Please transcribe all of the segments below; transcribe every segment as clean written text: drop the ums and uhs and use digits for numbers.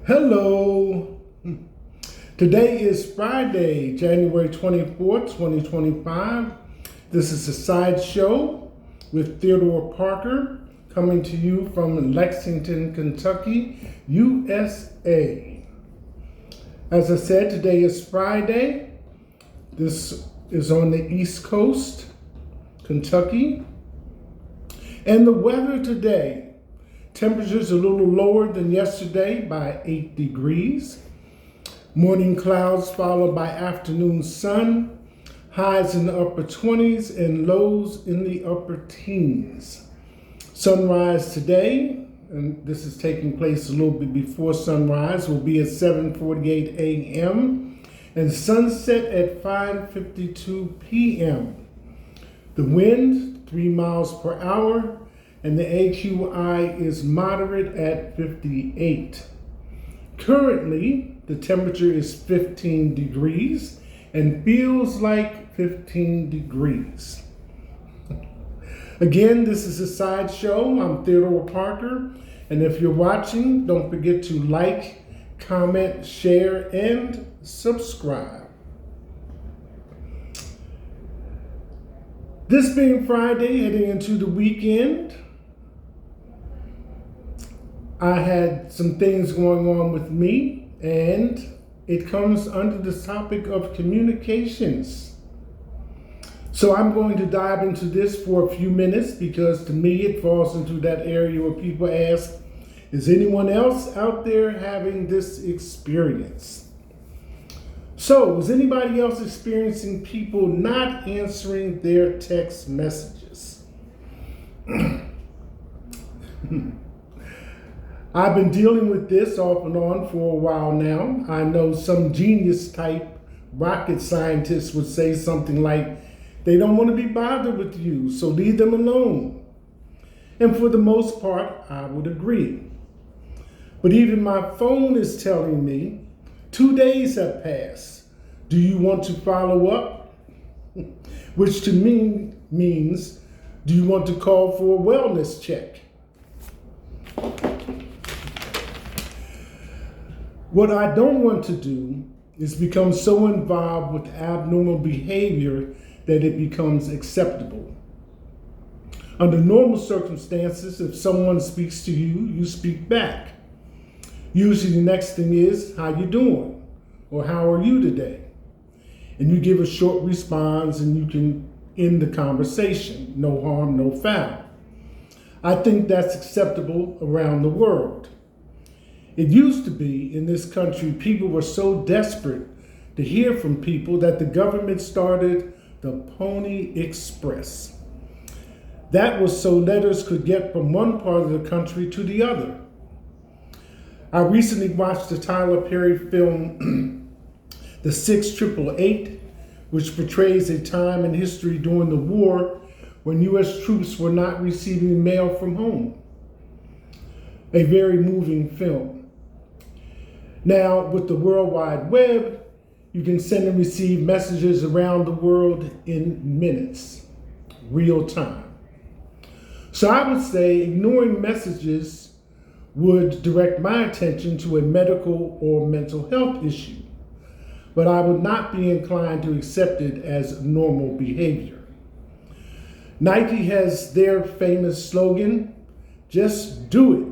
Hello. Today is Friday, January 24th, 2025. This is a sideshow with Theodore Parker coming to you from Lexington, Kentucky, USA. As I said, today is Friday. This is on the East Coast, Kentucky. And the weather today, temperatures a little lower than yesterday by 8 degrees. Morning clouds followed by afternoon sun. Highs in the upper 20s and lows in the upper teens. Sunrise today, and this is taking place a little bit before sunrise, will be at 7:48 a.m. and sunset at 5:52 p.m. The wind, 3 miles per hour, and the AQI is moderate at 58. Currently, the temperature is 15 degrees and feels like 15 degrees. Again, this is a sideshow. I'm Theodore Parker, and if you're watching, don't forget to like, comment, share, and subscribe. This being Friday, heading into the weekend, I had some things going on with me, and it comes under the topic of communications. So I'm going to dive into this for a few minutes because to me it falls into that area where people ask, is anyone else out there having this experience? So, is anybody else experiencing people not answering their text messages? I've been dealing with this off and on for a while now. I know some genius type rocket scientists would say something like, they don't want to be bothered with you, so leave them alone. And for the most part, I would agree. But even my phone is telling me 2 days have passed. Do you want to follow up? Which to me means, do you want to call for a wellness check? What I don't want to do is become so involved with abnormal behavior that it becomes acceptable. Under normal circumstances, if someone speaks to you, you speak back. Usually the next thing is, how you doing? Or how are you today? And you give a short response and you can end the conversation. No harm, no foul. I think that's acceptable around the world. It used to be in this country, people were so desperate to hear from people that the government started the Pony Express. That was so letters could get from one part of the country to the other. I recently watched the Tyler Perry film, The 6888, which portrays a time in history during the war when U.S. troops were not receiving mail from home. A very moving film. Now, with the World Wide Web, you can send and receive messages around the world in minutes, real time. So I would say ignoring messages would direct my attention to a medical or mental health issue, but I would not be inclined to accept it as normal behavior. Nike has their famous slogan, just do it.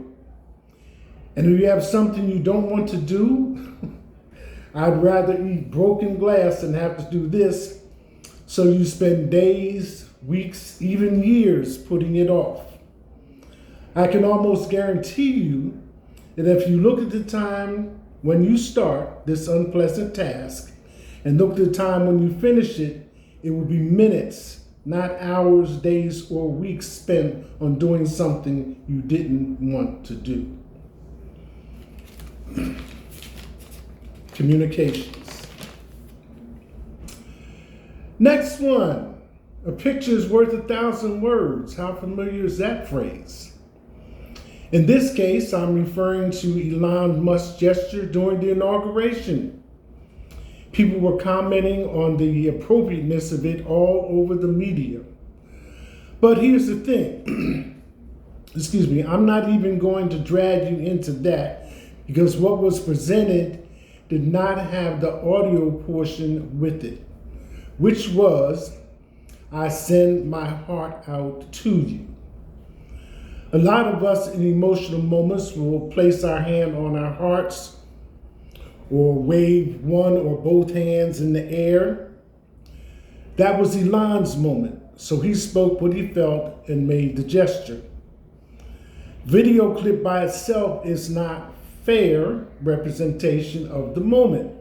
And if you have something you don't want to do, I'd rather eat broken glass than have to do this. So you spend days, weeks, even years putting it off. I can almost guarantee you that if you look at the time when you start this unpleasant task and look at the time when you finish it, it will be minutes, not hours, days, or weeks spent on doing something you didn't want to do. Communications. Next one, a picture is worth 1,000 words. How familiar is that phrase? In this case, I'm referring to Elon Musk's gesture during the inauguration. People were commenting on the appropriateness of it all over the media. But here's the thing. I'm not even going to drag you into that because what was presented did not have the audio portion with it, which was, "I send my heart out to you." A lot of us in emotional moments will place our hand on our hearts or wave one or both hands in the air. That was Elon's moment, so he spoke what he felt and made the gesture. Video clip by itself is not fair representation of the moment,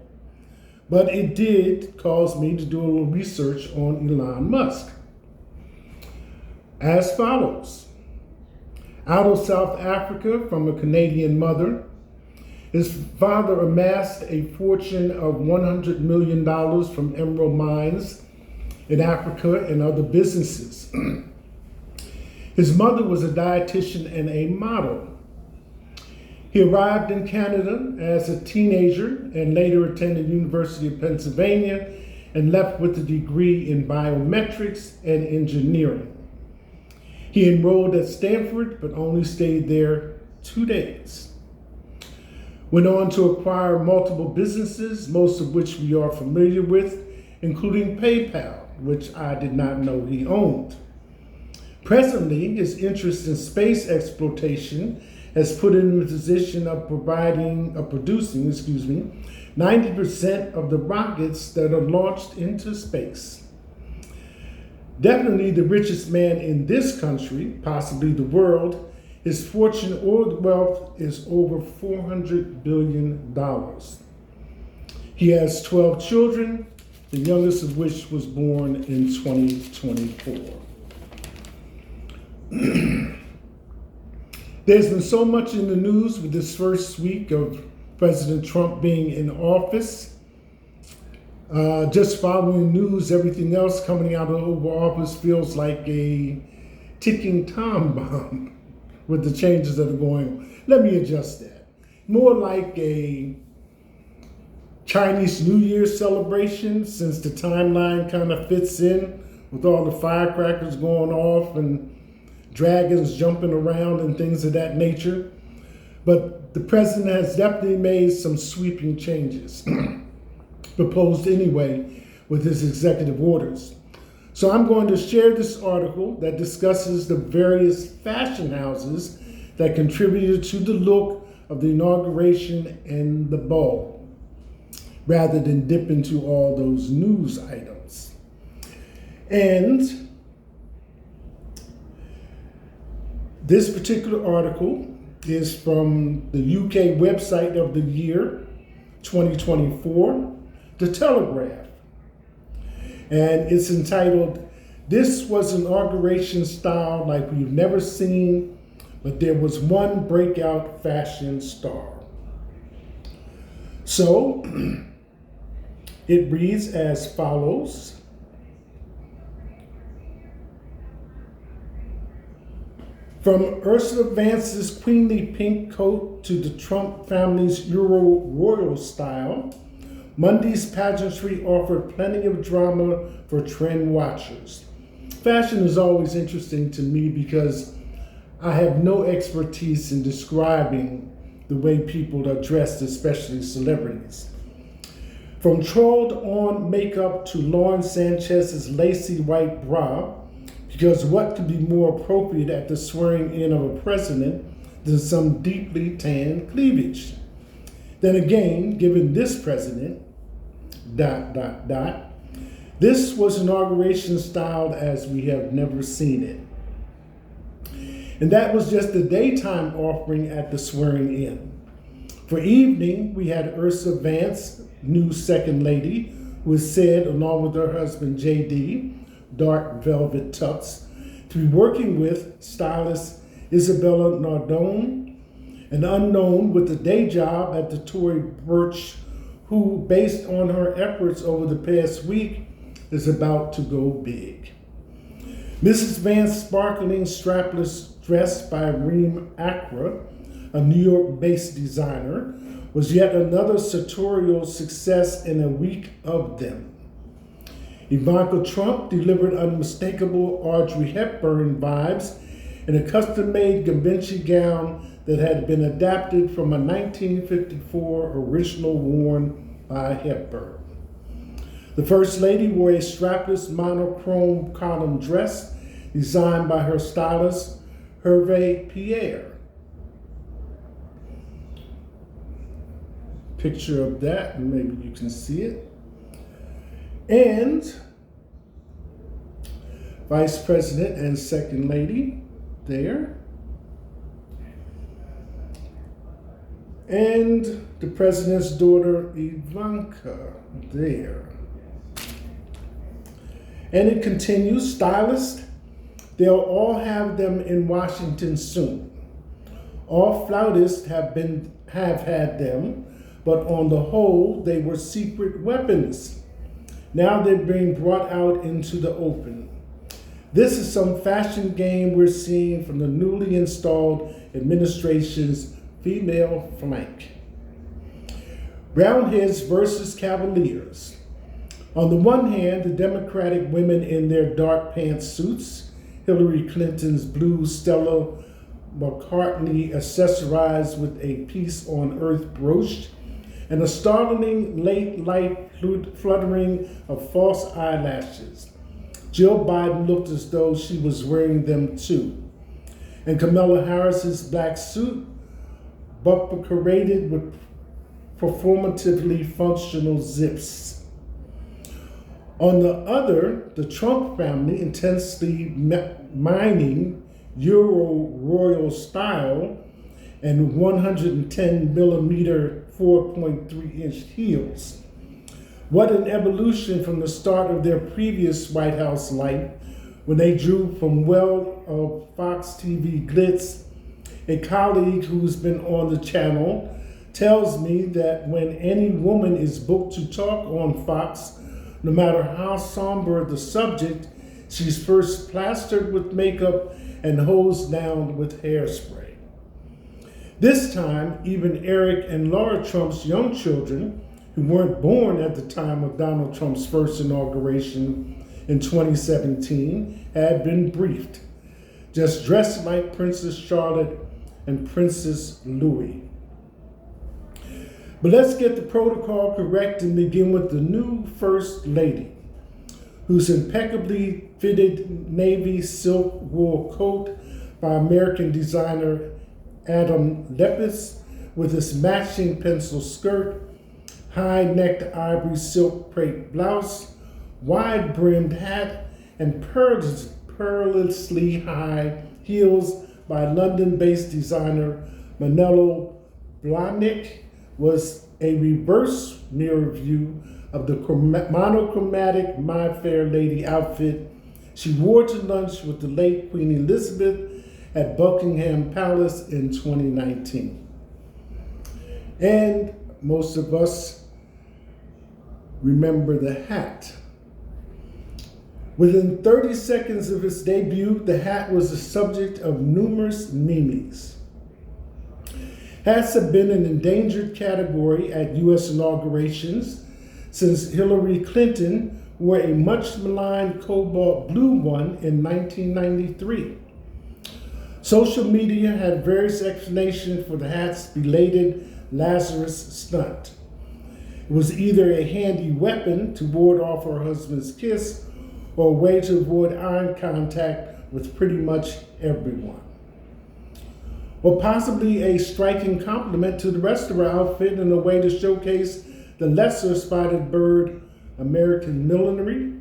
but it did cause me to do a little research on Elon Musk. As follows: out of South Africa from a Canadian mother, his father amassed a fortune of $100 million from emerald mines in Africa and other businesses. His mother was a dietitian and a model. He arrived in Canada as a teenager and later attended University of Pennsylvania and left with a degree in biometrics and engineering. He enrolled at Stanford, but only stayed there 2 days. Went on to acquire multiple businesses, most of which we are familiar with, including PayPal, which I did not know he owned. Presently, his interest in space exploitation has put him in a position of producing 90% of the rockets that are launched into space. Definitely the richest man in this country, possibly the world. His fortune or wealth is over $400 billion. He has 12 children, the youngest of which was born in 2024. There's been so much in the news with this first week of President Trump being in office. Just following the news, everything else coming out of the Oval Office feels like a ticking time bomb with the changes that are going on. Let me adjust that. More like a Chinese New Year celebration, since the timeline kind of fits in with all the firecrackers going off and dragons jumping around and things of that nature. But the president has definitely made some sweeping changes, proposed anyway, with his executive orders. So I'm going to share this article that discusses the various fashion houses that contributed to the look of the inauguration and the ball, rather than dip into all those news items. And this particular article is from the UK website of the year 2024, The Telegraph. And it's entitled, "This was inauguration style like we've never seen, but there was one breakout fashion star." So it reads as follows. From Ursula Vance's queenly pink coat to the Trump family's Euro royal style, Monday's pageantry offered plenty of drama for trend watchers. Fashion is always interesting to me because I have no expertise in describing the way people are dressed, especially celebrities. From trolled-on makeup to Lauren Sanchez's lacy white bra, because what could be more appropriate at the swearing in of a president than some deeply tanned cleavage? Then again, given this president, ... this was inauguration styled as we have never seen it. And that was just the daytime offering at the swearing in. For evening, we had Ursula Vance, new second lady, who is said, along with her husband JD, dark velvet tux, to be working with stylist Isabella Nardone, an unknown with a day job at the Tory Burch, who, based on her efforts over the past week, is about to go big. Mrs. Vance's sparkling strapless dress by Reem Acra, a New York-based designer, was yet another sartorial success in a week of them. Ivanka Trump delivered unmistakable Audrey Hepburn vibes in a custom-made Givenchy gown that had been adapted from a 1954 original worn by Hepburn. The First Lady wore a strapless monochrome column dress designed by her stylist, Hervé Pierre. Picture of that, and maybe you can see it. And Vice President and Second Lady there. And the President's daughter, Ivanka, there. And it continues, stylists, they'll all have them in Washington soon. All flautists have had them, but on the whole, they were secret weapons. Now they're being brought out into the open. This is some fashion game we're seeing from the newly installed administration's female flank. Roundheads versus Cavaliers. On the one hand, the Democratic women in their dark pantsuits, Hillary Clinton's blue Stella McCartney accessorized with a Peace on Earth brooch, and a startling late light fluttering of false eyelashes. Jill Biden looked as though she was wearing them too. And Kamala Harris's black suit, buckrated with performatively functional zips. On the other, the Trump family, intensely mining Euro royal style and 110 millimeter 4.3-inch heels. What an evolution from the start of their previous White House life when they drew from well of Fox TV glitz. A colleague who's been on the channel tells me that when any woman is booked to talk on Fox, no matter how somber the subject, she's first plastered with makeup and hosed down with hairspray. This time, even Eric and Laura Trump's young children, who weren't born at the time of Donald Trump's first inauguration in 2017, had been briefed, just dressed like Princess Charlotte and Princess Louis. But let's get the protocol correct and begin with the new First Lady, whose impeccably fitted navy silk wool coat by American designer Adam Lepis with its matching pencil skirt, high-necked ivory silk crepe blouse, wide-brimmed hat, and perilously high heels by London-based designer Manolo Blahnik was a reverse mirror view of the monochromatic My Fair Lady outfit she wore to lunch with the late Queen Elizabeth at Buckingham Palace in 2019. And most of us remember the hat. Within 30 seconds of its debut, the hat was the subject of numerous memes. Hats have been an endangered category at U.S. inaugurations since Hillary Clinton wore a much maligned cobalt blue one in 1993. Social media had various explanations for the hat's belated Lazarus stunt. It was either a handy weapon to ward off her husband's kiss or a way to avoid eye contact with pretty much everyone. Or possibly a striking compliment to the rest of her outfit and a way to showcase the lesser spotted bird American millinery.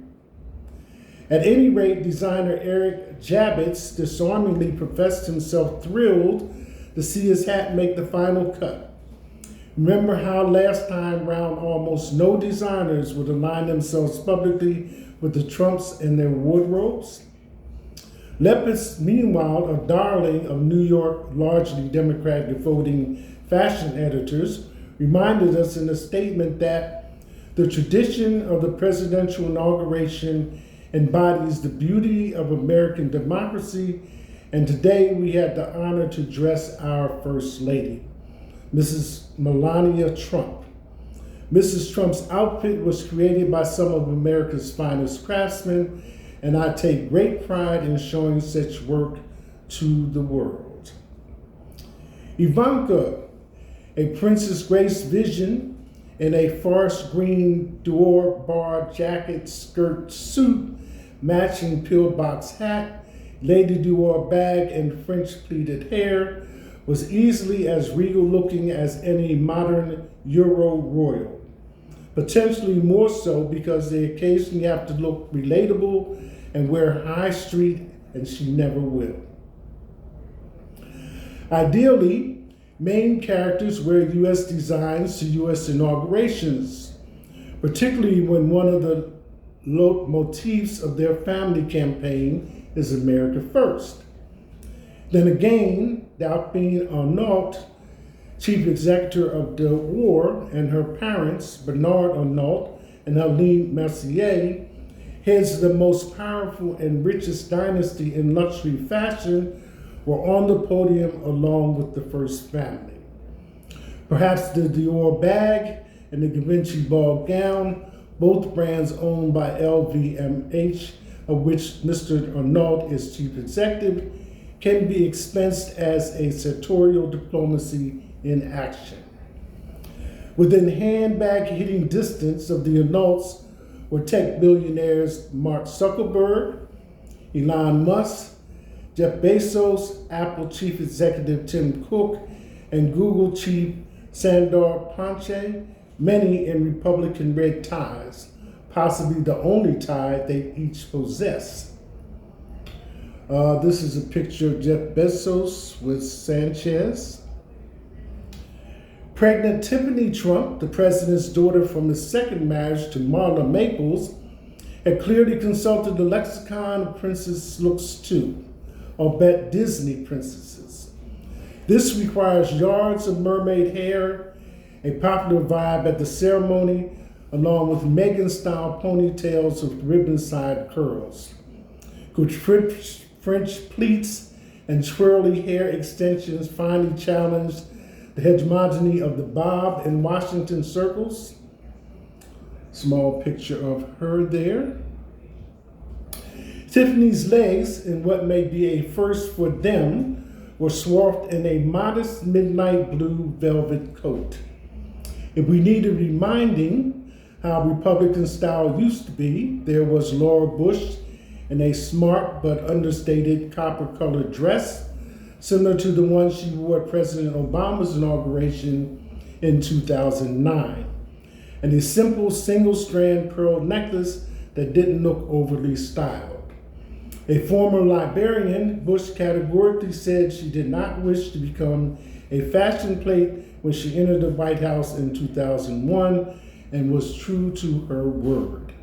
At any rate, designer Eric Jabitz disarmingly professed himself thrilled to see his hat make the final cut. Remember how last time round almost no designers would align themselves publicly with the Trumps and their wardrobes? Lepis, meanwhile, a darling of New York, largely Democratic voting fashion editors, reminded us in a statement that the tradition of the presidential inauguration embodies the beauty of American democracy, and today we had the honor to dress our First Lady, Mrs. Melania Trump. Mrs. Trump's outfit was created by some of America's finest craftsmen, and I take great pride in showing such work to the world. Ivanka, a Princess Grace vision in a forest green Dior bar jacket skirt suit, matching pillbox hat, Lady Dior bag, and French pleated hair, was easily as regal looking as any modern Euro royal. Potentially more so because they occasionally have to look relatable and wear high street, and she never will. Ideally, main characters wear U.S. designs to U.S. inaugurations, particularly when one of the motifs of their family campaign is America First. Then again, Delphine Arnault, chief executive of Theodore, and her parents, Bernard Arnault and Helene Mercier, heads of the most powerful and richest dynasty in luxury fashion, were on the podium along with the first family. Perhaps the Dior bag and the Givenchy ball gown, both brands owned by LVMH, of which Mr. Arnault is chief executive, can be expensed as a sartorial diplomacy in action. Within handbag hitting distance of the Arnaults were tech billionaires Mark Zuckerberg, Elon Musk, Jeff Bezos, Apple chief executive Tim Cook, and Google chief Sundar Pichai, many in Republican red ties, possibly the only tie they each possess. This is a picture of Jeff Bezos with Sanchez. Pregnant Tiffany Trump, the president's daughter from his second marriage to Marla Maples, had clearly consulted the lexicon of princess looks too, or bet Disney princesses. This requires yards of mermaid hair, a popular vibe at the ceremony, along with Meghan-style ponytails with ribbon-side curls. Good French pleats and twirly hair extensions finally challenged the hegemony of the bob in Washington circles. Small picture of her there. Tiffany's legs, in what may be a first for them, were swathed in a modest midnight blue velvet coat. If we need a reminding how Republican style used to be, there was Laura Bush in a smart but understated copper-colored dress, similar to the one she wore at President Obama's inauguration in 2009, and a simple single-strand pearl necklace that didn't look overly styled. A former librarian, Bush categorically said she did not wish to become a fashion plate when she entered the White House in 2001 and was true to her word.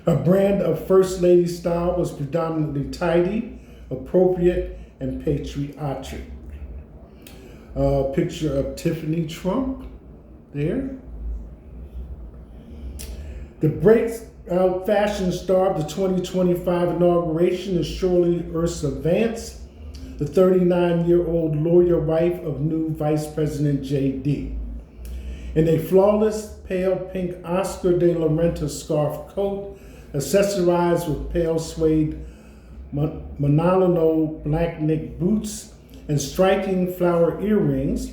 Her brand of First Lady style was predominantly tidy, appropriate, and patriotic. Picture of Tiffany Trump there. The breakout fashion star of the 2025 inauguration is surely Ursula Vance, the 39-year-old lawyer wife of new Vice President J.D. In a flawless pale pink Oscar de la Renta scarf coat, accessorized with pale suede Manolo black knit boots and striking flower earrings,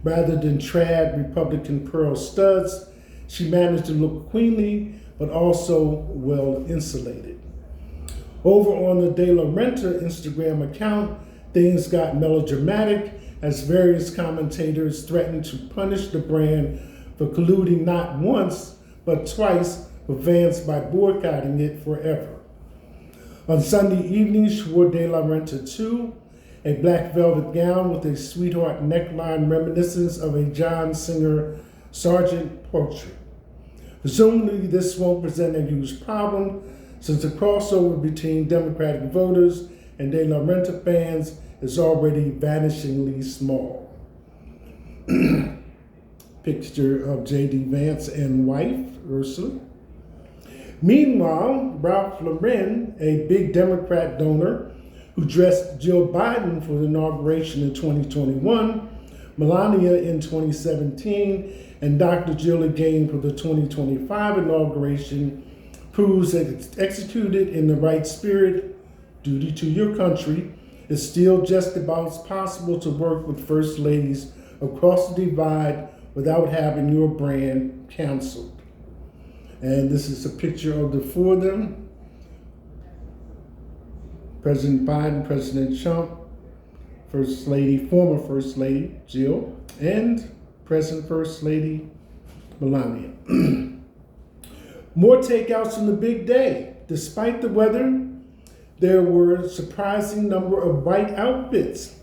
rather than trad Republican pearl studs, she managed to look queenly but also well insulated. Over on the De La Renta Instagram account, things got melodramatic as various commentators threatened to punish the brand for colluding not once, but twice with Vance by boycotting it forever. On Sunday evening, she wore De La Renta 2, a black velvet gown with a sweetheart neckline reminiscent of a John Singer Sargent portrait. Presumably, this won't present a huge problem since the crossover between Democratic voters and De La Renta fans is already vanishingly small. Picture of J.D. Vance and wife, Ursula. Meanwhile, Ralph Lauren, a big Democrat donor who dressed Jill Biden for the inauguration in 2021, Melania in 2017, and Dr. Jill again for the 2025 inauguration, proves that it's executed in the right spirit, duty to your country, it's still just about possible to work with first ladies across the divide without having your brand canceled. And this is a picture of the four of them. President Biden, President Trump, First Lady, former First Lady Jill, and present First Lady Melania. More takeouts from the big day. Despite the weather, there were a surprising number of white outfits.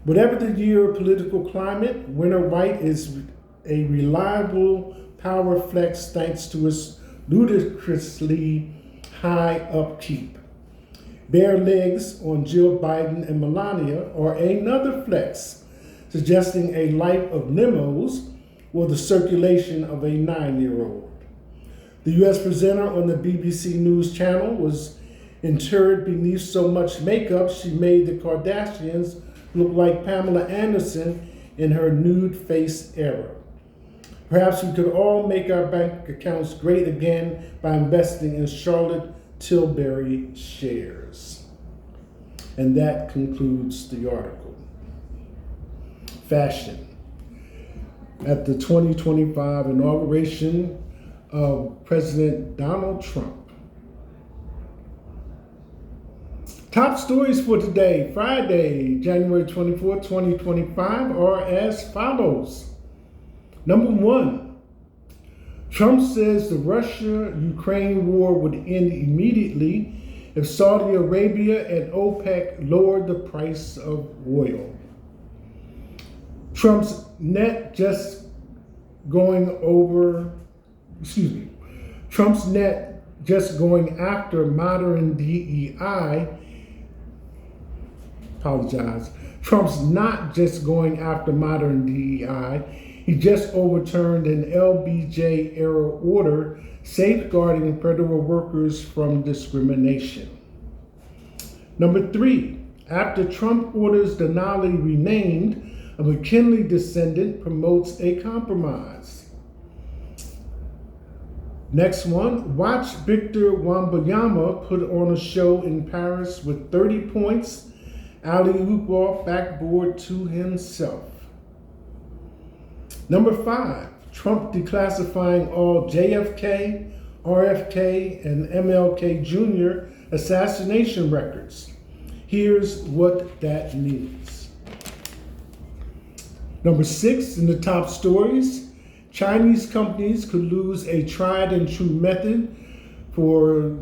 Whatever the year political climate, winter white is a reliable power flex thanks to its ludicrously high upkeep. Bare legs on Jill Biden and Melania are another flex, suggesting a life of limos or the circulation of a 9-year-old. The U.S. presenter on the BBC News channel was interred beneath so much makeup she made the Kardashians look like Pamela Anderson in her nude face era. Perhaps we could all make our bank accounts great again by investing in Charlotte Tilbury shares. And that concludes the article. Fashion. At the 2025 inauguration of President Donald Trump. Top stories for today, Friday, January 24, 2025, are as follows. Number one, Trump says the Russia-Ukraine war would end immediately if Saudi Arabia and OPEC lowered the price of oil. Trump's net just going after modern DEI. Trump's not just going after modern DEI. He just overturned an LBJ-era order safeguarding federal workers from discrimination. Number three, after Trump orders Denali renamed, a McKinley descendant promotes a compromise. Next one, watch Victor Wembanyama put on a show in Paris with 30 points, alley-oop off backboard to himself. Number five, Trump declassifying all JFK, RFK, and MLK Jr. assassination records. Here's what that means. Number six, in the top stories, Chinese companies could lose a tried and true method for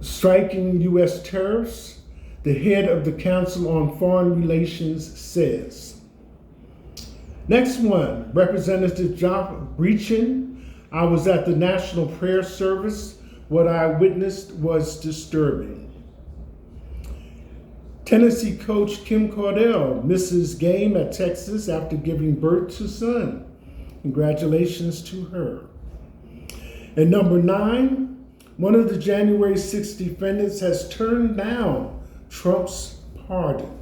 striking U.S. tariffs, the head of the Council on Foreign Relations says. Next one, Representative John Breachin. I was at the National Prayer Service. What I witnessed was disturbing. Tennessee coach Kim Cardell misses game at Texas after giving birth to son. Congratulations to her. And number nine, one of the January 6th defendants has turned down Trump's pardon.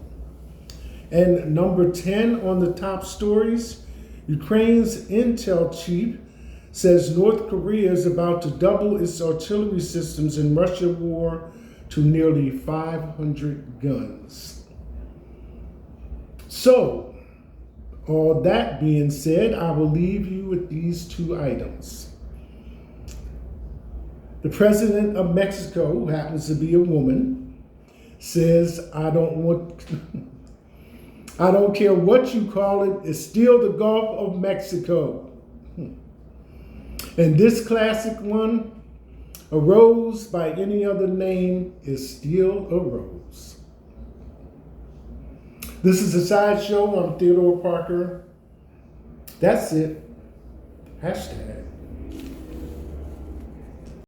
And number 10 on the top stories, Ukraine's intel chief says North Korea is about to double its artillery systems in Russia war to nearly 500 guns. So, all that being said, I will leave you with these two items. The president of Mexico, who happens to be a woman, says, I don't care what you call it, it's still the Gulf of Mexico. And this classic one, a rose by any other name is still a rose. This is a sideshow. I'm Theodore Parker. That's it. Hashtag.